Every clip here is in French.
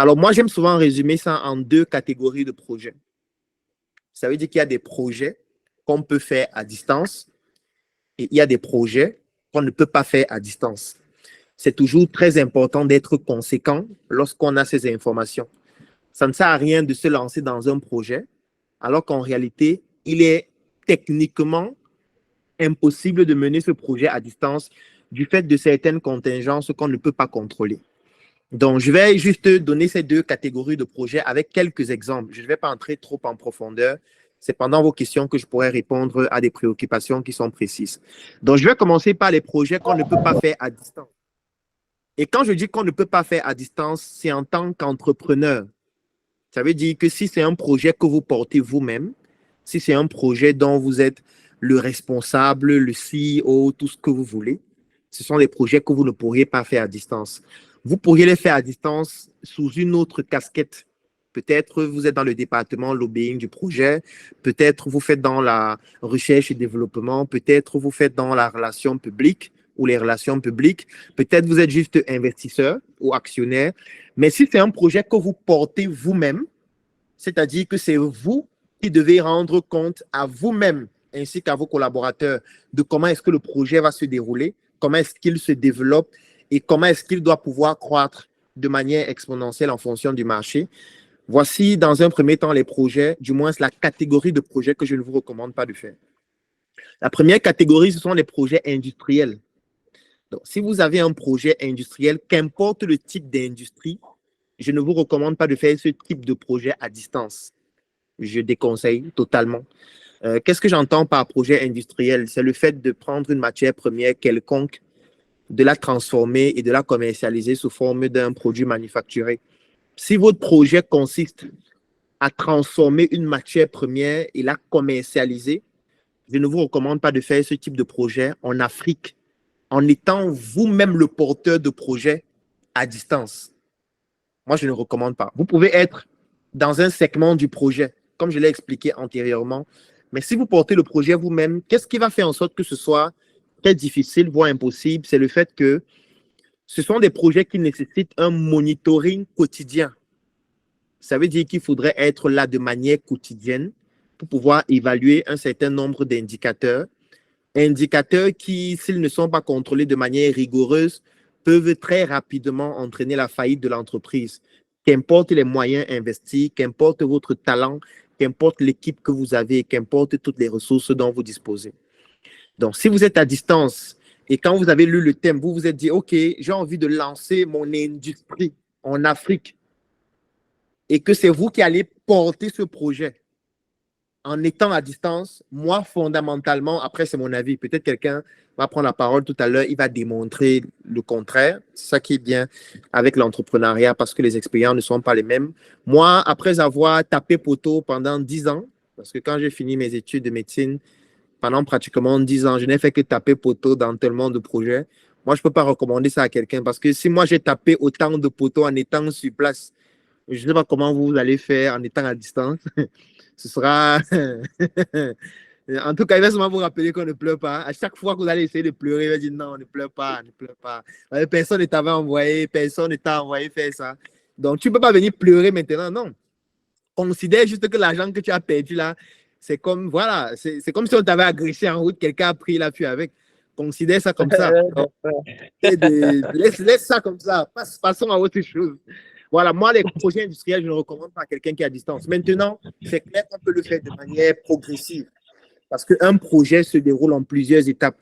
Alors, moi, j'aime souvent résumer ça en deux catégories de projets. Ça veut dire qu'il y a des projets qu'on peut faire à distance et il y a des projets qu'on ne peut pas faire à distance. C'est toujours très important d'être conséquent lorsqu'on a ces informations. Ça ne sert à rien de se lancer dans un projet alors qu'en réalité, il est techniquement impossible de mener ce projet à distance du fait de certaines contingences qu'on ne peut pas contrôler. Donc, je vais juste donner ces deux catégories de projets avec quelques exemples. Je ne vais pas entrer trop en profondeur. C'est pendant vos questions que je pourrai répondre à des préoccupations qui sont précises. Donc, je vais commencer par les projets qu'on ne peut pas faire à distance. Et quand je dis qu'on ne peut pas faire à distance, c'est en tant qu'entrepreneur. Ça veut dire que si c'est un projet que vous portez vous-même, si c'est un projet dont vous êtes le responsable, le CEO, tout ce que vous voulez, ce sont des projets que vous ne pourriez pas faire à distance. Vous pourriez les faire à distance sous une autre casquette. Peut-être vous êtes dans le département lobbying du projet, peut-être vous faites dans la recherche et développement, peut-être vous faites dans la relation publique ou les relations publiques, peut-être vous êtes juste investisseur ou actionnaire. Mais si c'est un projet que vous portez vous-même, c'est-à-dire que c'est vous qui devez rendre compte à vous-même ainsi qu'à vos collaborateurs de comment est-ce que le projet va se dérouler, comment est-ce qu'il se développe et comment est-ce qu'il doit pouvoir croître de manière exponentielle en fonction du marché. Voici dans un premier temps les projets, du moins la catégorie de projets que je ne vous recommande pas de faire. La première catégorie, ce sont les projets industriels. Donc, si vous avez un projet industriel, qu'importe le type d'industrie, je ne vous recommande pas de faire ce type de projet à distance. Je déconseille totalement. Qu'est-ce que j'entends par projet industriel? C'est le fait de prendre une matière première quelconque, de la transformer et de la commercialiser sous forme d'un produit manufacturé. Si votre projet consiste à transformer une matière première et la commercialiser, je ne vous recommande pas de faire ce type de projet en Afrique, en étant vous-même le porteur de projet à distance. Moi, je ne recommande pas. Vous pouvez être dans un segment du projet, comme je l'ai expliqué antérieurement, mais si vous portez le projet vous-même, qu'est-ce qui va faire en sorte que ce soit très difficile, voire impossible? C'est le fait que ce sont des projets qui nécessitent un monitoring quotidien. Ça veut dire qu'il faudrait être là de manière quotidienne pour pouvoir évaluer un certain nombre d'indicateurs. Indicateurs qui, s'ils ne sont pas contrôlés de manière rigoureuse, peuvent très rapidement entraîner la faillite de l'entreprise. Qu'importe les moyens investis, qu'importe votre talent, qu'importe l'équipe que vous avez, qu'importe toutes les ressources dont vous disposez. Donc, si vous êtes à distance et quand vous avez lu le thème, vous vous êtes dit, OK, j'ai envie de lancer mon industrie en Afrique et que c'est vous qui allez porter ce projet en étant à distance, moi, fondamentalement, après, c'est mon avis. Peut-être quelqu'un va prendre la parole tout à l'heure, il va démontrer le contraire. C'est ça qui est bien avec l'entrepreneuriat parce que les expériences ne sont pas les mêmes. Moi, après avoir tapé poteau pendant 10 ans, parce que quand j'ai fini mes études de médecine, pendant pratiquement 10 ans, je n'ai fait que taper poteau dans tellement de projets. Moi, je ne peux pas recommander ça à quelqu'un parce que si moi, j'ai tapé autant de poteaux en étant sur place, je ne sais pas comment vous allez faire en étant à distance. Ce sera... En tout cas, il va sûrement vous rappeler qu'on ne pleure pas. À chaque fois que vous allez essayer de pleurer, il va dire non, ne pleure pas, ne pleure pas. Personne ne t'avait envoyé, personne ne t'a envoyé faire ça. Donc, tu ne peux pas venir pleurer maintenant, non. Considère juste que l'argent que tu as perdu là, c'est comme, voilà, c'est comme si on t'avait agressé en route, quelqu'un a pris la fuite avec. Considère ça comme ça. Donc, laisse ça comme ça. Passons à autre chose. Voilà, moi, les projets industriels, je ne recommande pas à quelqu'un qui est à distance. Maintenant, c'est clair qu'on peut le faire de manière progressive parce qu'un projet se déroule en plusieurs étapes.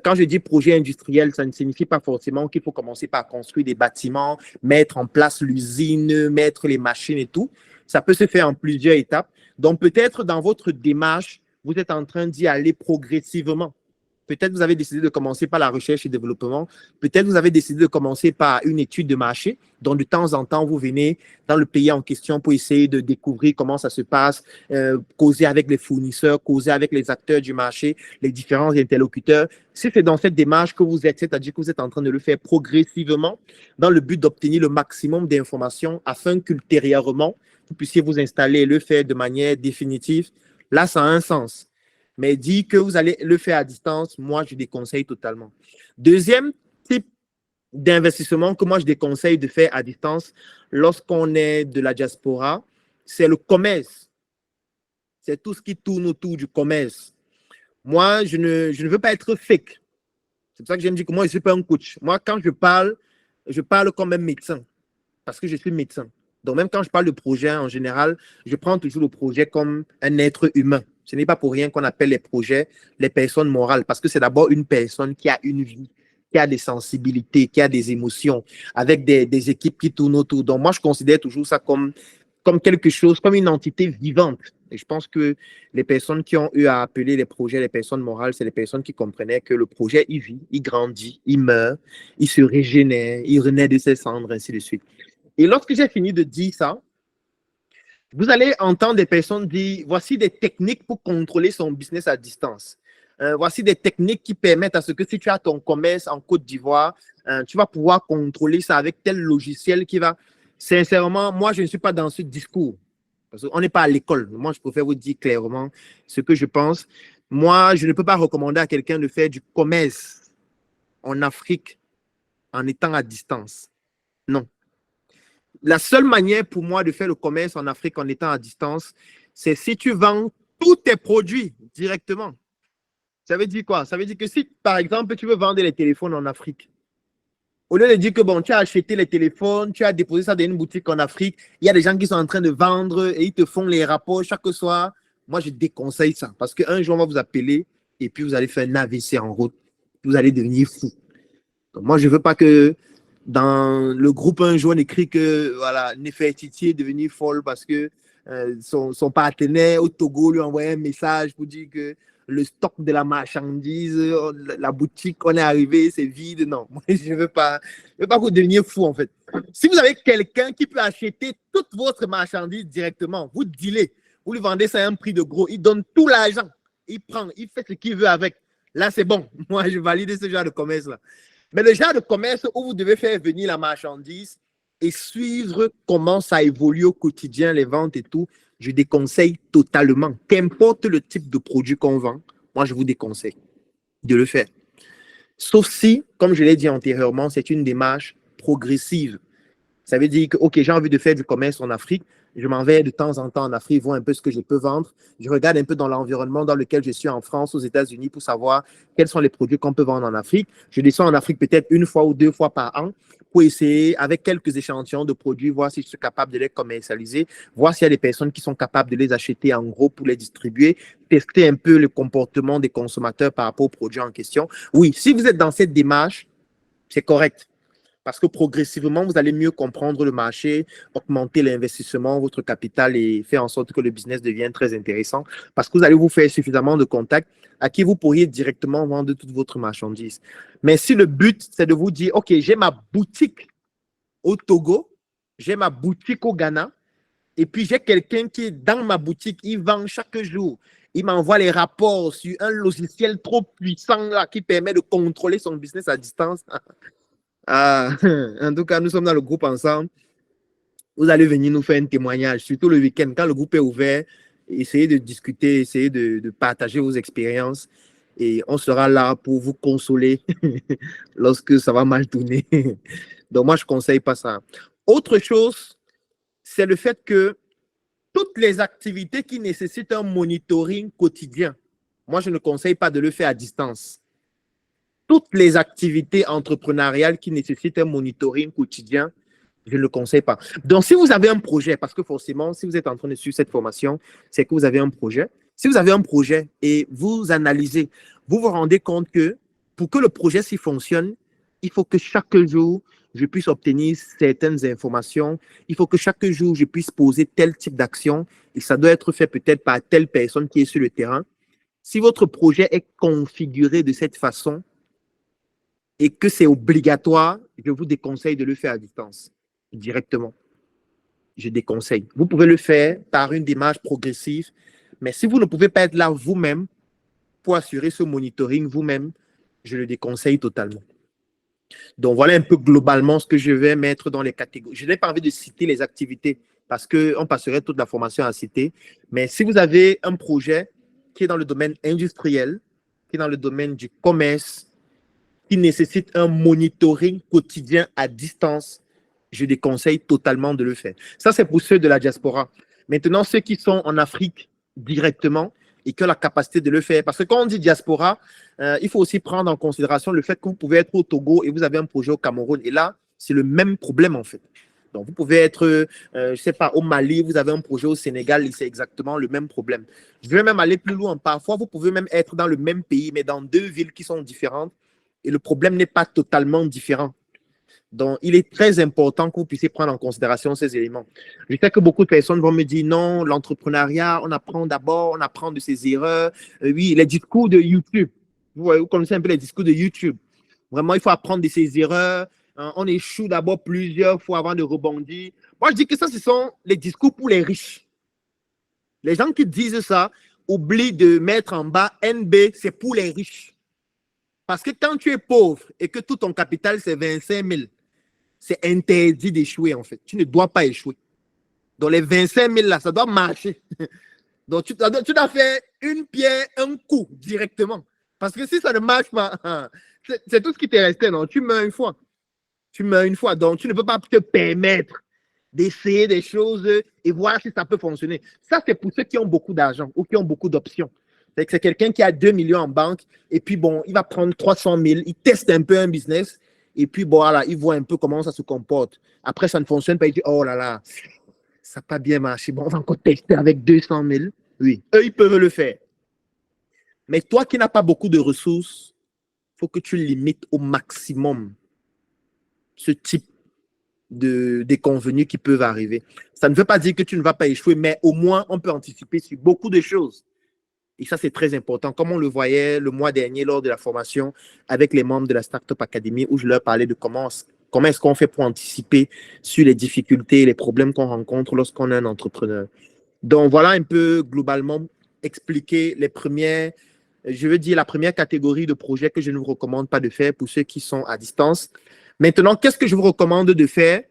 Quand je dis projet industriel, ça ne signifie pas forcément qu'il faut commencer par construire des bâtiments, mettre en place l'usine, mettre les machines et tout. Ça peut se faire en plusieurs étapes. Donc, peut-être dans votre démarche, vous êtes en train d'y aller progressivement. Peut-être vous avez décidé de commencer par la recherche et développement. Peut-être vous avez décidé de commencer par une étude de marché. Donc, de temps en temps, vous venez dans le pays en question pour essayer de découvrir comment ça se passe, causer avec les fournisseurs, causer avec les acteurs du marché, les différents interlocuteurs. Si c'est dans cette démarche que vous êtes, c'est-à-dire que vous êtes en train de le faire progressivement dans le but d'obtenir le maximum d'informations afin qu'ultérieurement, vous puissiez vous installer et le faire de manière définitive, là, ça a un sens. Mais dit que vous allez le faire à distance, moi, je déconseille totalement. Deuxième type d'investissement que moi je déconseille de faire à distance lorsqu'on est de la diaspora, c'est le commerce. C'est tout ce qui tourne autour du commerce. Moi, je ne veux pas être fake. C'est pour ça que j'aime dire que moi, je ne suis pas un coach. Moi, quand je parle comme un médecin parce que je suis médecin. Donc, même quand je parle de projet en général, je prends toujours le projet comme un être humain. Ce n'est pas pour rien qu'on appelle les projets les personnes morales, parce que c'est d'abord une personne qui a une vie, qui a des sensibilités, qui a des émotions, avec des équipes qui tournent autour. Donc, moi, je considère toujours ça comme quelque chose, comme une entité vivante. Et je pense que les personnes qui ont eu à appeler les projets les personnes morales, c'est les personnes qui comprenaient que le projet, il vit, il grandit, il meurt, il se régénère, il renaît de ses cendres, ainsi de suite. Et lorsque j'ai fini de dire ça, vous allez entendre des personnes dire, voici des techniques pour contrôler son business à distance. Voici des techniques qui permettent à ce que si tu as ton commerce en Côte d'Ivoire, tu vas pouvoir contrôler ça avec tel logiciel qui va... Sincèrement, moi, je ne suis pas dans ce discours. Parce qu'on n'est pas à l'école. Moi, je préfère vous dire clairement ce que je pense. Moi, je ne peux pas recommander à quelqu'un de faire du commerce en Afrique en étant à distance. Non. La seule manière pour moi de faire le commerce en Afrique en étant à distance, c'est si tu vends tous tes produits directement. Ça veut dire quoi? Ça veut dire que si, par exemple, tu veux vendre les téléphones en Afrique, au lieu de dire que bon, tu as acheté les téléphones, tu as déposé ça dans une boutique en Afrique, il y a des gens qui sont en train de vendre et ils te font les rapports chaque soir. Moi, je déconseille ça parce qu'un jour, on va vous appeler et puis vous allez faire un AVC en route. Vous allez devenir fou. Donc, moi, je ne veux pas que dans le groupe un jour, on écrit que voilà, Nefertiti est devenue folle parce que son partenaire au Togo lui a envoyé un message pour dire que le stock de la marchandise, la boutique, on est arrivé, c'est vide. Non, moi, je ne veux pas que vous deveniez fou en fait. Si vous avez quelqu'un qui peut acheter toute votre marchandise directement, vous dealez, vous lui vendez ça à un prix de gros, il donne tout l'argent, il prend, il fait ce qu'il veut avec. Là, c'est bon. Moi, je valide ce genre de commerce-là. Mais le genre de commerce où vous devez faire venir la marchandise et suivre comment ça évolue au quotidien, les ventes et tout, je déconseille totalement. Qu'importe le type de produit qu'on vend, moi, je vous déconseille de le faire. Sauf si, comme je l'ai dit antérieurement, c'est une démarche progressive. Ça veut dire que, OK, j'ai envie de faire du commerce en Afrique. Je m'en vais de temps en temps en Afrique, voir un peu ce que je peux vendre. Je regarde un peu dans l'environnement dans lequel je suis en France, aux États-Unis, pour savoir quels sont les produits qu'on peut vendre en Afrique. Je descends en Afrique peut-être une fois ou deux fois par an pour essayer, avec quelques échantillons de produits, voir si je suis capable de les commercialiser, voir s'il y a des personnes qui sont capables de les acheter en gros pour les distribuer, tester un peu le comportement des consommateurs par rapport aux produits en question. Oui, si vous êtes dans cette démarche, c'est correct. Parce que progressivement, vous allez mieux comprendre le marché, augmenter l'investissement, votre capital et faire en sorte que le business devienne très intéressant. Parce que vous allez vous faire suffisamment de contacts à qui vous pourriez directement vendre toute votre marchandise. Mais si le but, c'est de vous dire, OK, j'ai ma boutique au Togo, j'ai ma boutique au Ghana, et puis j'ai quelqu'un qui est dans ma boutique, il vend chaque jour. Il m'envoie les rapports sur un logiciel trop puissant là, qui permet de contrôler son business à distance. Ah, en tout cas, nous sommes dans le groupe ensemble. Vous allez venir nous faire un témoignage, surtout le week-end, quand le groupe est ouvert. Essayez de discuter, essayez de partager vos expériences et on sera là pour vous consoler lorsque ça va mal tourner. Donc, moi, je ne conseille pas ça. Autre chose, c'est le fait que toutes les activités qui nécessitent un monitoring quotidien, moi, je ne conseille pas de le faire à distance. Toutes les activités entrepreneuriales qui nécessitent un monitoring quotidien, je ne le conseille pas. Donc, si vous avez un projet, parce que forcément, si vous êtes en train de suivre cette formation, c'est que vous avez un projet. Si vous avez un projet et vous analysez, vous vous rendez compte que pour que le projet s'y fonctionne, il faut que chaque jour, je puisse obtenir certaines informations. Il faut que chaque jour, je puisse poser tel type d'action. Et ça doit être fait peut-être par telle personne qui est sur le terrain. Si votre projet est configuré de cette façon et que c'est obligatoire, je vous déconseille de le faire à distance directement. Je déconseille. Vous pouvez le faire par une démarche progressive, mais si vous ne pouvez pas être là vous-même pour assurer ce monitoring vous-même, je le déconseille totalement. Donc, voilà un peu globalement ce que je vais mettre dans les catégories. Je n'ai pas envie de citer les activités parce qu'on passerait toute la formation à citer. Mais si vous avez un projet qui est dans le domaine industriel, qui est dans le domaine du commerce, qui nécessite un monitoring quotidien à distance, je déconseille totalement de le faire. Ça, c'est pour ceux de la diaspora. Maintenant, ceux qui sont en Afrique directement et qui ont la capacité de le faire, parce que quand on dit diaspora, il faut aussi prendre en considération le fait que vous pouvez être au Togo et vous avez un projet au Cameroun. Et là, c'est le même problème, en fait. Donc, vous pouvez être, je ne sais pas, au Mali, vous avez un projet au Sénégal et c'est exactement le même problème. Je vais même aller plus loin. Parfois, vous pouvez même être dans le même pays, mais dans deux villes qui sont différentes et le problème n'est pas totalement différent. Donc, il est très important que vous puissiez prendre en considération ces éléments. Je sais que beaucoup de personnes vont me dire non, l'entrepreneuriat, on apprend d'abord, on apprend de ses erreurs. Oui, les discours de YouTube. Vous connaissez un peu les discours de YouTube. Vraiment, il faut apprendre de ses erreurs. On échoue d'abord plusieurs fois avant de rebondir. Moi, je dis que ça, ce sont les discours pour les riches. Les gens qui disent ça oublient de mettre en bas NB, c'est pour les riches. Parce que quand tu es pauvre et que tout ton capital, c'est 25 000, c'est interdit d'échouer, en fait. Tu ne dois pas échouer. Donc, les 25 000, là, ça doit marcher. Donc, tu dois faire une pierre, un coup, directement. Parce que si ça ne marche pas, c'est tout ce qui t'est resté, non? Tu meurs une fois. Tu meurs une fois. Donc, tu ne peux pas te permettre d'essayer des choses et voir si ça peut fonctionner. Ça, c'est pour ceux qui ont beaucoup d'argent ou qui ont beaucoup d'options. C'est quelqu'un qui a 2 millions en banque et puis, bon, il va prendre 300 000, il teste un peu un business et puis, bon, voilà, il voit un peu comment ça se comporte. Après, ça ne fonctionne pas, il dit, oh là là, ça n'a pas bien marché. Bon, on va encore tester avec 200 000. Oui, eux, ils peuvent le faire. Mais toi qui n'as pas beaucoup de ressources, il faut que tu limites au maximum ce type de déconvenus qui peuvent arriver. Ça ne veut pas dire que tu ne vas pas échouer, mais au moins, on peut anticiper sur beaucoup de choses. Et ça, c'est très important. Comme on le voyait le mois dernier lors de la formation avec les membres de la Startup Academy, où je leur parlais de comment est-ce qu'on fait pour anticiper sur les difficultés et les problèmes qu'on rencontre lorsqu'on est un entrepreneur. Donc, voilà un peu globalement expliquer les premières, je veux dire, la première catégorie de projets que je ne vous recommande pas de faire pour ceux qui sont à distance. Maintenant, qu'est-ce que je vous recommande de faire?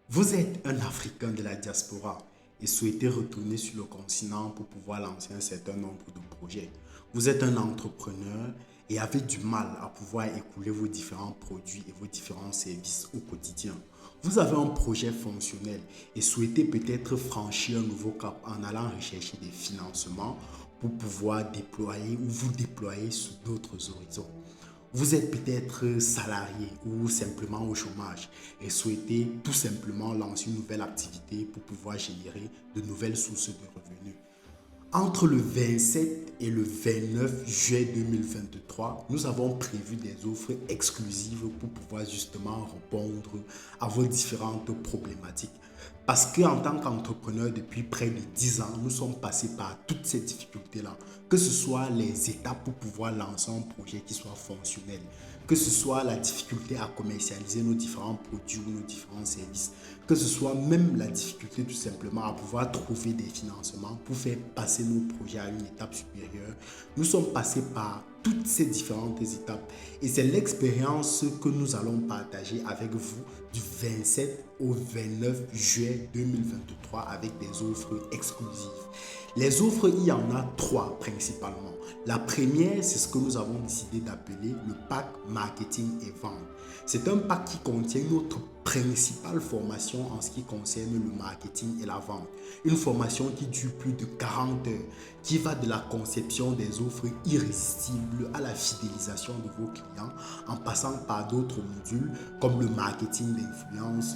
Vous êtes un Africain de la diaspora et souhaitez retourner sur le continent pour pouvoir lancer un certain nombre de projets. Vous êtes un entrepreneur et avez du mal à pouvoir écouler vos différents produits et vos différents services au quotidien. Vous avez un projet fonctionnel et souhaitez peut-être franchir un nouveau cap en allant rechercher des financements pour pouvoir déployer ou vous déployer sur d'autres horizons. Vous êtes peut-être salarié ou simplement au chômage et souhaitez tout simplement lancer une nouvelle activité pour pouvoir générer de nouvelles sources de revenus. Entre le 27 et le 29 juillet 2023, nous avons prévu des offres exclusives pour pouvoir justement répondre à vos différentes problématiques. Parce qu'en tant qu'entrepreneur depuis près de 10 ans, nous sommes passés par toutes ces difficultés-là. Que ce soit les étapes pour pouvoir lancer un projet qui soit fonctionnel, que ce soit la difficulté à commercialiser nos différents produits ou nos différents services, que ce soit même la difficulté tout simplement à pouvoir trouver des financements pour faire passer nos projets à une étape supérieure. Nous sommes passés par toutes ces différentes étapes et c'est l'expérience que nous allons partager avec vous du 27 au 29 juillet 2023 avec des offres exclusives. Les offres, il y en a trois principalement. La première, c'est ce que nous avons décidé d'appeler le pack marketing et vente. C'est un pack qui contient notre principale formation en ce qui concerne le marketing et la vente. Une formation qui dure plus de 40 heures, qui va de la conception des offres irrésistibles à la fidélisation de vos clients, en passant par d'autres modules comme le marketing d'influence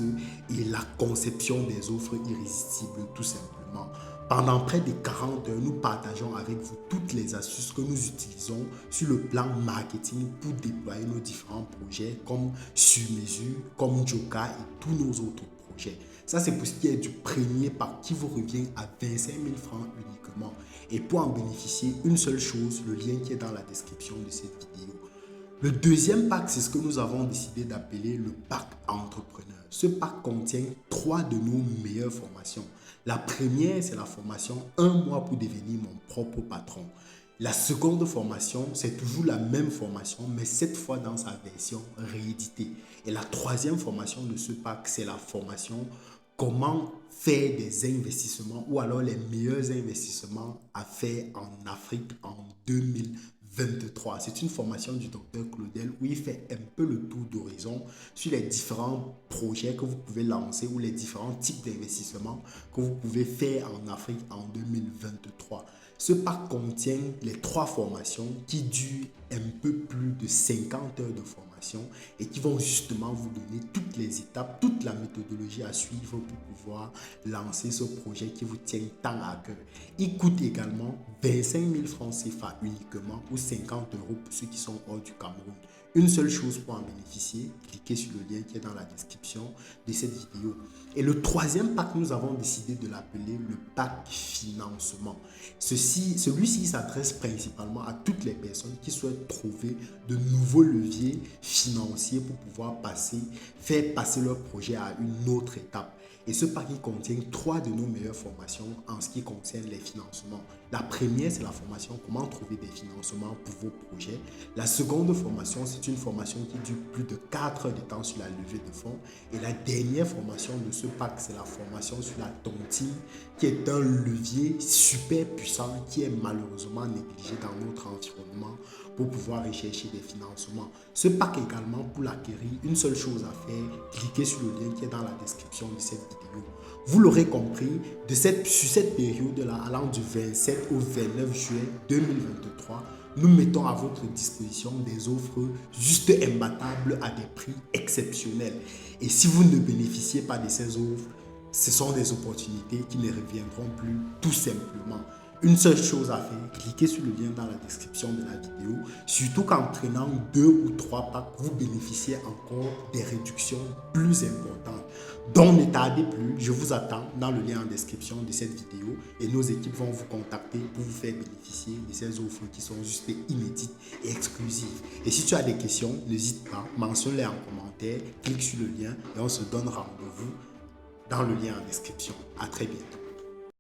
et la conception des offres irrésistibles tout simplement. Pendant près de 40 heures, nous partageons avec vous toutes les astuces que nous utilisons sur le plan marketing pour déployer nos différents projets comme Sur Mesure, comme Joka et tous nos autres projets. Ça, c'est pour ce qui est du premier pack qui vous revient à 25 000 francs uniquement. Et pour en bénéficier, une seule chose, le lien qui est dans la description de cette vidéo. Le deuxième pack, c'est ce que nous avons décidé d'appeler le pack entrepreneur. Ce pack contient trois de nos meilleures formations. La première, c'est la formation 1 mois pour devenir mon propre patron. La seconde formation, c'est toujours la même formation, mais cette fois dans sa version rééditée. Et la troisième formation de ce pack, c'est la formation comment faire des investissements ou alors les meilleurs investissements à faire en Afrique en 2023. 2023. C'est une formation du docteur Claudel où il fait un peu le tour d'horizon sur les différents projets que vous pouvez lancer ou les différents types d'investissements que vous pouvez faire en Afrique en 2023. Ce pack contient les 3 formations qui durent un peu plus de 50 heures de formation et qui vont justement vous donner toutes les étapes, toute la méthodologie à suivre pour pouvoir lancer ce projet qui vous tient tant à cœur. Il coûte également 25 000 francs CFA uniquement ou 50 euros pour ceux qui sont hors du Cameroun. Une seule chose pour en bénéficier, cliquez sur le lien qui est dans la description de cette vidéo. Et le troisième pack, nous avons décidé de l'appeler le pack financement. Celui-ci s'adresse principalement à toutes les personnes qui souhaitent trouver de nouveaux leviers financiers pour pouvoir faire passer leur projet à une autre étape. Et ce pack contient 3 de nos meilleures formations en ce qui concerne les financements. La première, c'est la formation comment trouver des financements pour vos projets. La seconde formation, c'est une formation qui dure plus de 4 heures de temps sur la levée de fonds. Et la dernière formation de ce pack, c'est la formation sur la tontine, qui est un levier super puissant qui est malheureusement négligé dans notre environnement pour pouvoir rechercher des financements. Ce pack également, pour l'acquérir, une seule chose à faire, cliquez sur le lien qui est dans la description de cette vidéo. Vous l'aurez compris, sur cette période-là, allant du 27 au 29 juin 2023, nous mettons à votre disposition des offres juste imbattables à des prix exceptionnels. Et si vous ne bénéficiez pas de ces offres, ce sont des opportunités qui ne reviendront plus tout simplement. Une seule chose à faire, cliquez sur le lien dans la description de la vidéo, surtout qu'en prenant 2 ou 3 packs, vous bénéficiez encore des réductions plus importantes. Donc ne tardez plus, je vous attends dans le lien en description de cette vidéo et nos équipes vont vous contacter pour vous faire bénéficier de ces offres qui sont juste inédites et exclusives. Et si tu as des questions, n'hésite pas, mentionne-les en commentaire, clique sur le lien et on se donne rendez-vous dans le lien en description. À très bientôt.